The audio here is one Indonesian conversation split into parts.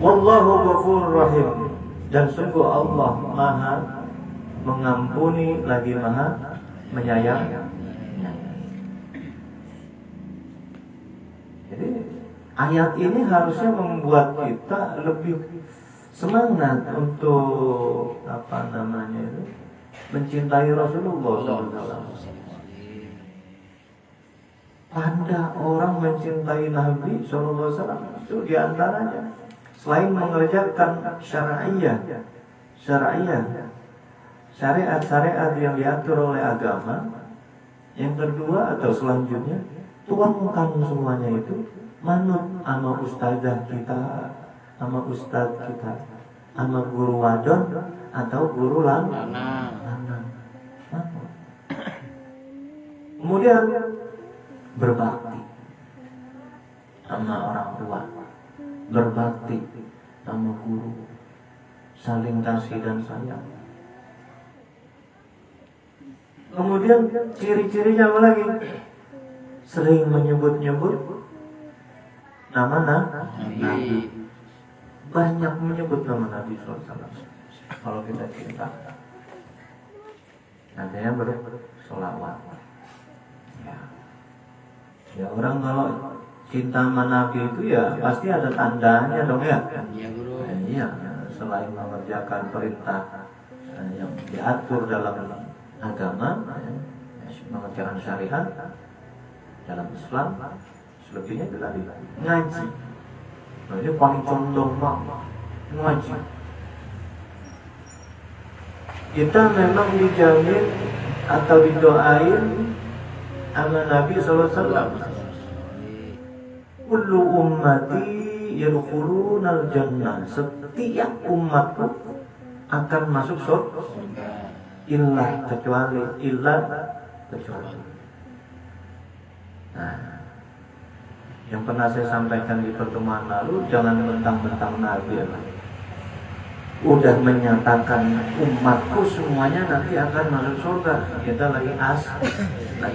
Wallahu ghafurur rahim. Dan sungguh Allah Maha mengampuni lagi Maha menyayangi. Jadi ayat ini harusnya membuat kita lebih semangat untuk mencintai Rasulullah SAW. Tanda orang mencintai Nabi SAW itu diantaranya selain mengerjakan syariat yang diatur oleh agama, yang kedua atau selanjutnya tuangkan semuanya itu manut sama ustazah kita, sama ustaz kita, sama guru wadon atau guru lanang. Kemudian berbakti sama orang tua, berbakti sama guru, saling kasih dan sayang. Kemudian ciri-cirinya apa lagi? Sering menyebut-nyebut nama Nabi. Banyak menyebut nama Nabi SAW. Kalau kita cinta, ada yang bersolawat. Ya orang kalau cinta sama Nabi itu ya pasti ada tandanya dong ya. Iya guru. Iya, selain mengerjakan perintah yang diatur dalam agama, mengerjakan syariat dalam Islam, selebihnya itu tadi ngaji. Nah, ini paling contoh ngaji. Kita memang dijamin atau didoain sama Nabi SAW. Kullu ummati yadkhulunal jannah. Setiap umatku akan masuk surga. Kecuali. Nah, yang pernah saya sampaikan di pertemuan lalu, jangan mentang-mentang Nabi ya. Udah menyatakan umatku semuanya nanti akan masuk surga. Kita lagi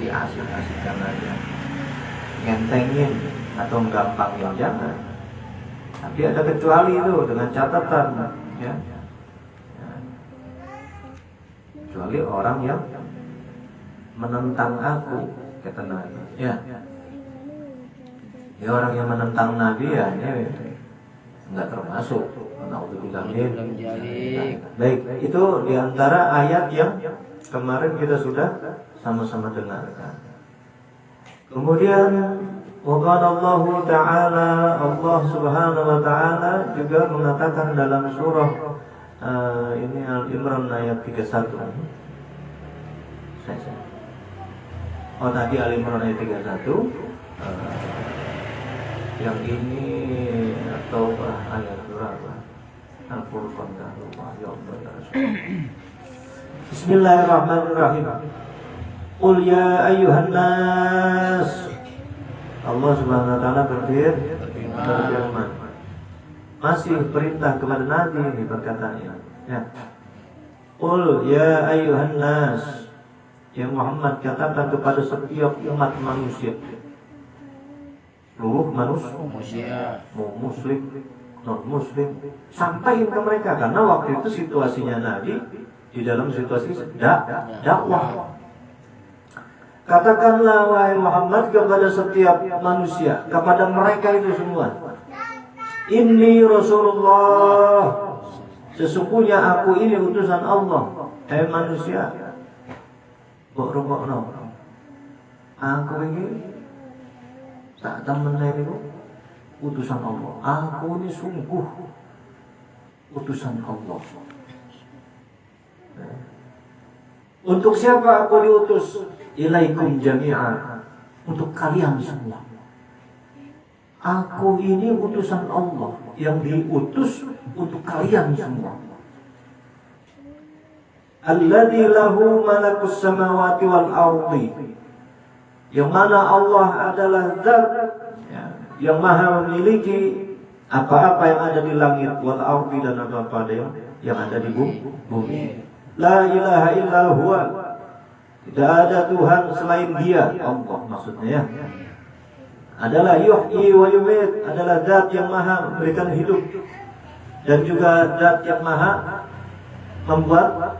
asik-asikan aja, ngentengin atau gampangin, jangan. Tapi ada kecuali itu dengan catatan ya. Kecuali orang yang menentang aku, kata Nabi. Ya orang yang menentang Nabi ya ini enggak termasuk. Baik, itu diantara ayat yang kemarin kita sudah sama-sama dengarkan. Kemudian Allah Ta'ala, Allah Subhanahu Wa Ta'ala juga mengatakan dalam surah ini Al-Imran ayat 31. Tadi Al-Imran ayat 31. Yang ini atau ayat berapa? Al-Furqan ya Allah. Bismillahirrahmanirrahim. Qul ya ayyuhan nas. Allah Subhanahu wa taala berfirman. Masih perintah kepada Nabi ini perkataannya. Ya. Qul ya ayyuhan nas. Ya Muhammad, katakan kepada setiap umat manusia. Seluruh manusia, mau muslim, non muslim, sampaikan ke mereka, karena waktu itu situasinya Nabi di dalam situasi dakwah. Katakanlah wahai Muhammad kepada setiap manusia, kepada mereka itu semua, Inni Rasulullah, sesungguhnya aku ini utusan Allah. Hai manusia, bok-bok aku ini tak temennya itu utusan Allah. Aku ini sungguh utusan Allah. Untuk siapa aku diutus? Ilaikum jami'an, untuk kalian semua. Aku ini utusan Allah yang diutus untuk kalian semua. Alladzi lahu malakus samawati wal ardi, yang mana Allah adalah zat yang maha memiliki apa-apa yang ada di langit wal ardi, dan apa-apa yang ada di bumi. La ilaha illa huwa, tidak ada Tuhan selain Dia, Allah maksudnya ya. Adalah yuhyi wa yumit, adalah zat yang maha memberikan hidup dan juga zat yang maha membuat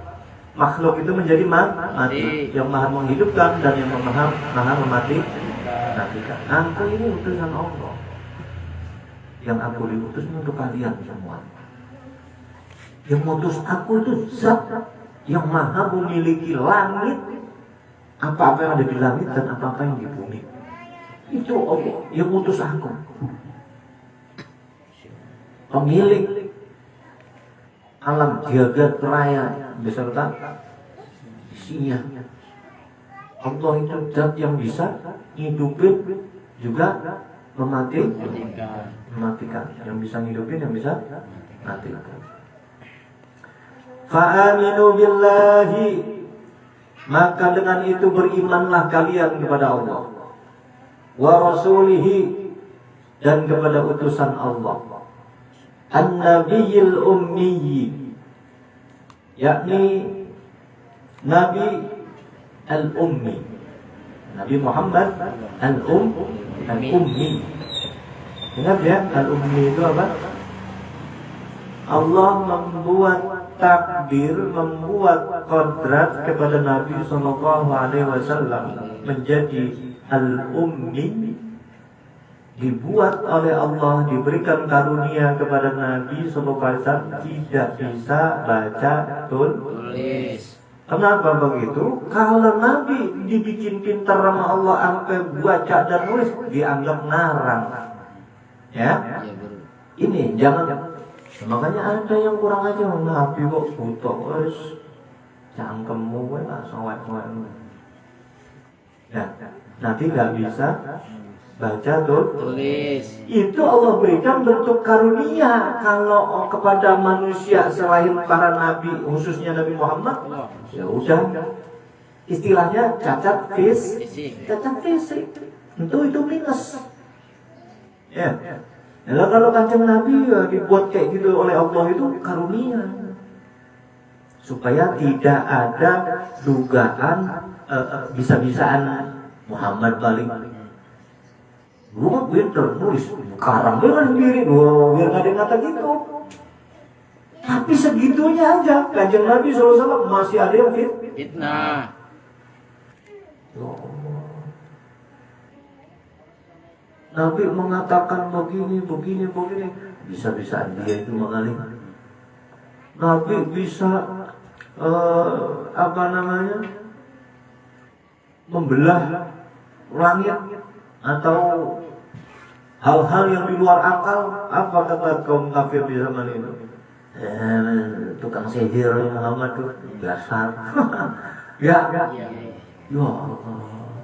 makhluk itu menjadi mati, yang maha menghidupkan dan yang maha mematikan. Aku ini utusan Allah, yang aku diutus untuk kalian semua. Yang mengutus aku itu zat yang maha memiliki langit, apa-apa yang ada di langit dan apa-apa yang di bumi. Itu Allah yang mengutus aku, pemilik alam jagat raya beserta isinya. Allah itu zat yang bisa hidupin juga mematikan, yang bisa hidupin, yang bisa matikan. Fa'aminu billahi, maka dengan itu berimanlah kalian kepada Allah, wa rasulihi, dan kepada utusan Allah, an-nabiyil ummi, yakni Nabi al-ummi, Nabi Muhammad al-ummi. Ingat ya, al-ummi itu apa? Allah membuat takdir, membuat kodrat kepada Nabi SAW menjadi al-ummi, dibuat oleh Allah, diberikan karunia kepada Nabi SAW tidak bisa baca tulis. Kenapa begitu? Kalau Nabi dibikin pintar sama Allah sampai baca dan nulis, dianggap ngarang. Ya, ini jangan. Makanya ada yang kurang aja, Nabi kok butuh, wes cangkemmu lah, soal-soal. Ya, Nabi nggak bisa baca tulis. Itu Allah berikan bentuk karunia. Kalau kepada manusia selain para nabi, khususnya Nabi Muhammad, ya udah, istilahnya cacat fisik. Itu minus. Ya. Nah, kalau Kanjeng Nabi ya dibuat kayak gitu oleh Allah, itu karunia, supaya tidak ada dugaan bisa-bisaan Muhammad balik. Lu pinter nulis, karang dia sendiri, biar nggak ada yang ngata gitu. Tapi segitunya aja, Kanjeng Nabi SAW masih ada yang fitnah. Nabi mengatakan begini, bisa-bisaan dia itu mengalih. Nabi bisa membelah langit atau hal-hal yang di luar akal. Apa kata kaum kafir di zaman itu? Tukang sihir Muhammad tuh dasar. Ya Allah,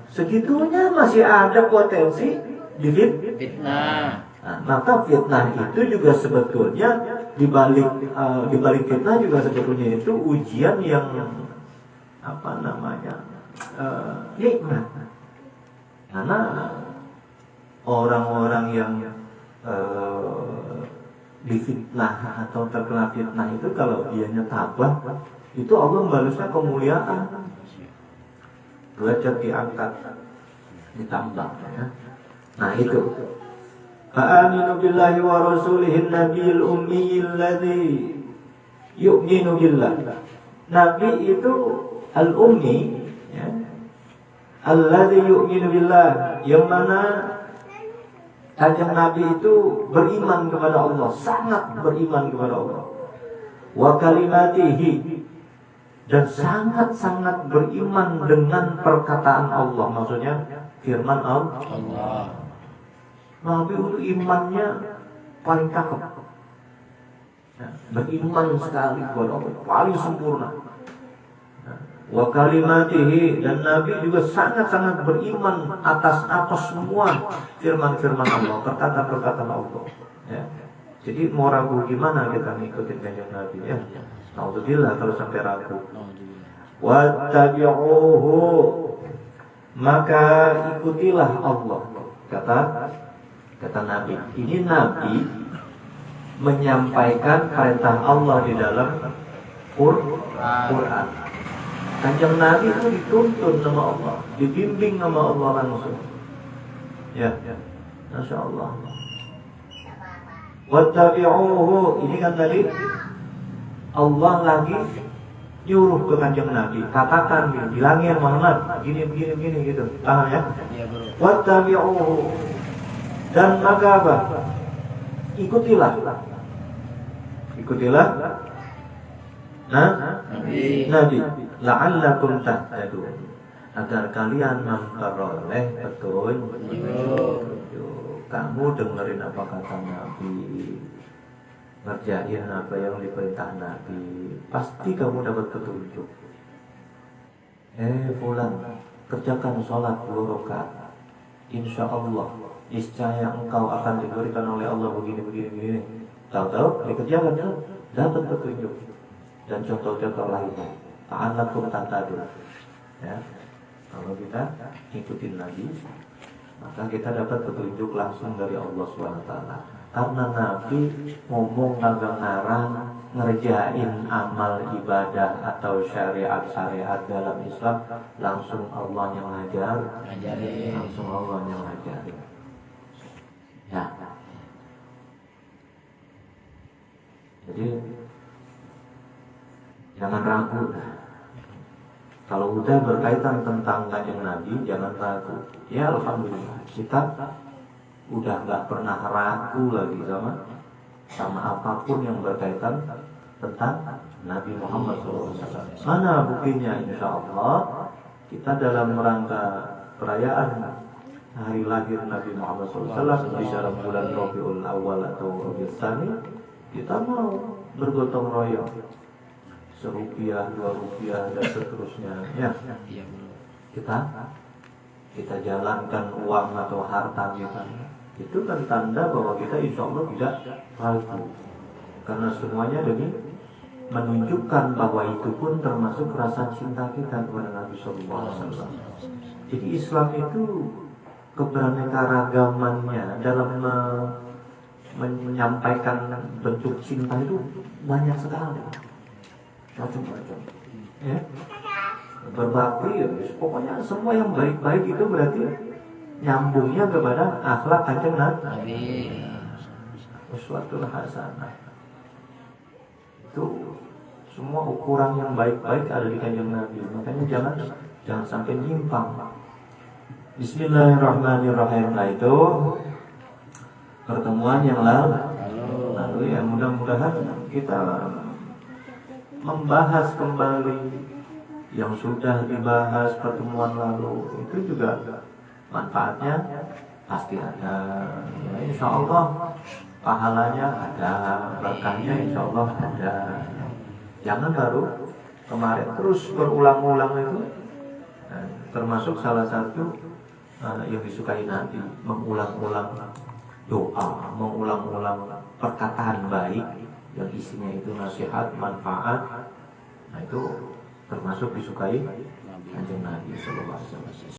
segitunya masih ada potensi di fitnah. Nah, maka fitnah itu juga sebetulnya dibalik fitnah juga sebetulnya itu ujian yang nikmat. Karena orang-orang yang difitnah atau terkena fitnah itu, kalau dianya tabah, itu Allah membalasnya kemuliaan, derajat diangkat, ditambah ya. Nah itu fa'aminu billahi wa rasulihin nabiyil ummiyil ladzi yu'minu billah. Nabi itu al-ummi ya, alladzi yu'minu billah, yang mana Kanjeng Nabi itu beriman kepada Allah, sangat beriman kepada Allah, wa kalimatihi, dan sangat-sangat beriman dengan perkataan Allah, maksudnya firman Allah. Nabi itu imannya paling cakep, beriman sekali kepada Allah, paling sempurna. Wa kalimatihi, dan Nabi juga sangat-sangat beriman atas semua firman-firman Allah, perkataan-perkataan Allah. Ya. Jadi mau ragu gimana kita ngikutin Kanjeng Nabi ya? Alhamdulillah kalau sampai ragu. Wattabi'uhu, maka ikutilah Allah, kata Nabi. Ini Nabi menyampaikan perintah Allah di dalam Quran. Kanjeng Nabi itu dituntun sama Allah, dibimbing sama Allah langsung. Ya, Masya Allah. Wattabi'uhu, ini kan tadi Allah lagi nyuruh ke kanjeng Nabi, katakan, bilangin Muhammad, gini gitu, paham ya? Wattabi'uhu, dan maka apa? Ikutilah, Nabi, la'allakum tahtadun, agar kalian memperoleh petunjuk. Kamu dengerin apa kata Nabi, ngerjain apa yang diperintah Nabi, pasti kamu dapat petunjuk. Fulan, kerjakan sholat 2 rakaat, insya Allah, niscaya engkau akan diberikan oleh Allah begini. Tahu-tahu dikerjakan, ya, dapat petunjuk. Dan contoh-contoh lainnya, ta'allakum tahtadun. Ya, kalau kita ikutin Nabi, maka kita dapat petunjuk langsung dari Allah SWT. Karena Nabi ngomong kagak ngarang ngerjain amal ibadah atau syariat dalam Islam, langsung Allah yang ngajarin. Langsung Allah yang ngajarin. Ya. Jadi jangan ragu. Kalau udah berkaitan tentang kanjeng Nabi, jangan ragu. Ya alhamdulillah, kita udah nggak pernah ragu lagi sama apapun yang berkaitan tentang Nabi Muhammad SAW. Mana buktinya? Insya Allah kita dalam rangka perayaan hari lahir Nabi Muhammad SAW di dalam bulan Rabiul Awal atau Rabiul Tsani, kita mau bergotong royong, Rp1, Rp2 dan seterusnya. Ya, kita jalankan uang atau harta kita. Itu kan tanda bahwa kita insya Allah tidak ragu, karena semuanya demi menunjukkan bahwa itu pun termasuk rasa cinta kita kepada Nabi SAW. Jadi Islam itu keberaneka-ragamannya dalam menyampaikan bentuk cinta itu banyak sekali, macam-macam. Ya, berbakti, ya, pokoknya semua yang baik-baik itu berarti nyambungnya kepada akhlak kanjeng Nabi. Uswatul hasanah. Itu semua ukuran yang baik-baik ada di kanjeng Nabi. Makanya jangan sampai nyimpang. Bismillahirrahmanirrahim. Nah itu pertemuan yang lalu ya, mudah-mudahan kita membahas kembali yang sudah dibahas pertemuan lalu. Itu juga manfaatnya pasti ada, ya, insya Allah pahalanya ada, berkahnya insya Allah ada. Jangan baru kemarin terus berulang-ulang itu, termasuk salah satu yang disukai Nabi, mengulang-ulang doa, mengulang-ulang perkataan baik yang isinya itu nasihat, manfaat. Nah itu termasuk disukai kanjeng Nabi SAW.